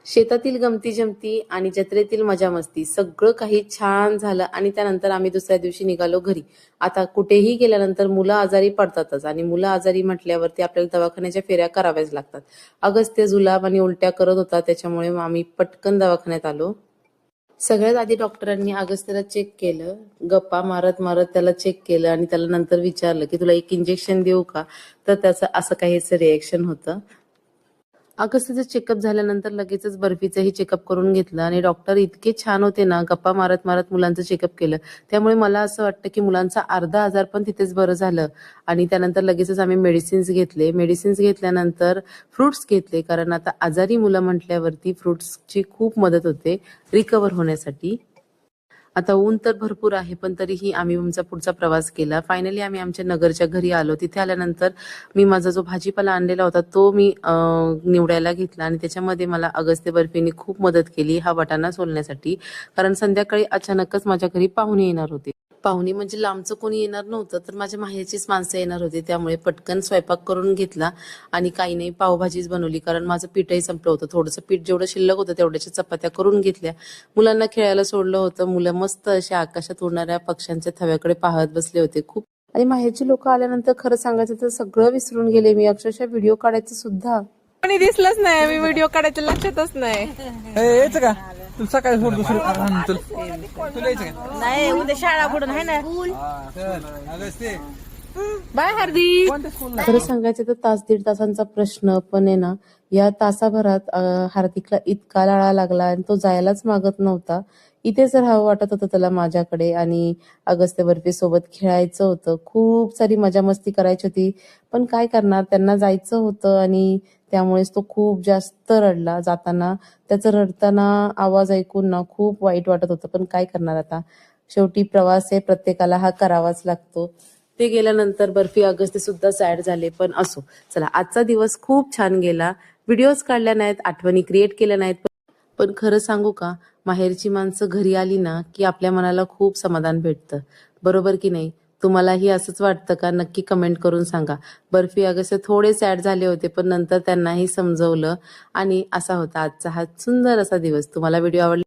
शेतातील गमती जमती आणि जत्रेतील मजा मस्ती सगळं काही छान झालं आणि त्यानंतर आम्ही दुसऱ्या दिवशी निघालो घरी. आता कुठेही गेल्यानंतर मुलं आजारी पडतातच आणि मुलं आजारी म्हटल्यावरती आपल्याला दवाखान्याच्या फेऱ्या कराव्याच लागतात. अगस्त्य जुलाब आणि उलट्या करत होता, त्याच्यामुळे आम्ही पटकन दवाखान्यात आलो. सगळ्यात आधी डॉक्टरांनी अगस्त्यला चेक केलं. गप्पा मारत मारत त्याला चेक केलं आणि त्याला नंतर विचारलं की तुला एक इंजेक्शन देऊ का? तर त्याचं असं काहीच रिएक्शन होतं. अगस्त्यचं चेकअप झाल्यानंतर लगेचच बर्फीचंही चेकअप करून घेतलं आणि डॉक्टर इतके छान होते ना, गप्पा मारत मारत मुलांचं चेकअप केलं. त्यामुळे मला असं वाटतं की मुलांचा अर्धा आजार पण तिथेच बरं झालं. आणि त्यानंतर लगेचच आम्ही मेडिसिन्स घेतले. मेडिसिन्स घेतल्यानंतर फ्रुट्स घेतले, कारण आता आजारी मुलं म्हटल्यावरती फ्रुट्सची खूप मदत होते रिकवर होण्यासाठी. आता ऊन तर भरपूर आहे, पण तरीही आम्ही आमचा पुढचा प्रवास केला. फायनली आम्ही आमच्या नगरच्या घरी आलो. तिथे आल्यानंतर मी माझा जो भाजीपाला आणलेला होता तो मी निवडायला घेतला आणि त्याच्यामध्ये मला अगस्त्य बर्फीने खूप मदत केली हा वाटाणा सोलण्यासाठी. कारण संध्याकाळी अचानकच माझ्या घरी पाहुणे येणार होते. पाहुणे म्हणजे लांबचं कोणी येणार नव्हतं, तर माझ्या माहेरचीच माणसं येणार होती. त्यामुळे पटकन स्वयंपाक करून घेतला आणि काही नाही, पावभाजीच बनवली. कारण माझं पीठही संपलं होतं. थोडंसं पीठ जेवढं शिल्लक होतं तेवढ्याच्या चपात्या करून घेतल्या. मुलांना खेळायला सोडलं होतं. मुलं मस्त अशा आकाशात उडणाऱ्या पक्ष्यांच्या थव्याकडे पाहत बसले होते. खूप आणि माहेरची लोक आल्यानंतर खरं सांगायचं तर सगळं विसरून गेले मी, अक्षरशः व्हिडिओ काढायचं सुद्धा. कोणी दिसलंच नाही. मी व्हिडिओ काढायचं लक्षातच नाही. यायचं का तू सकाळी सोड दुसरी तुला यायचं का? नाही, उद्या शाळा बुडून आहे ना. अगस्त्य बाय हार्दिक. खरं सांगायचं तर तास दीड तासांचा प्रश्न, पण आहे ना या तासाभरात हार्दिकला इतका लाळा लागला आणि तो जायलाच मागत नव्हता. इथेच राहावं वाटत होतं त्याला माझ्याकडे आणि अगस्त्य बर्फी सोबत खेळायचं होतं. खूप सारी मजा मस्ती करायची होती, पण काय करणार, त्यांना जायचं होतं आणि त्यामुळेच तो खूप जास्त रडला. जाताना त्याचं रडताना आवाज ऐकून ना खूप वाईट वाटत होतं, पण काय करणार आता, शेवटी प्रवास आहे, प्रत्येकाला हा करावाच लागतो. ते गेल्यानंतर बर्फी अगस्त्य सुद्धा सॅड झाले, पण असो. चला, आजचा दिवस खूप छान गेला. व्हिडिओज काढल्या नाहीत, आठवणी क्रिएट केल्या नाहीत, पण खरं सांगू का, माहेरची माणसं घरी आली ना की आपल्या मनाला खूप समाधान भेटतं. बरोबर की नाही? तुम्हालाही असंच वाटतं का? नक्की कमेंट करून सांगा. बर्फी अगस्त्य थोडे सॅड झाले होते, पण नंतर त्यांनाही समजवलं आणि असा होता आजचा हा सुंदर असा दिवस. तुम्हाला व्हिडिओ आवडला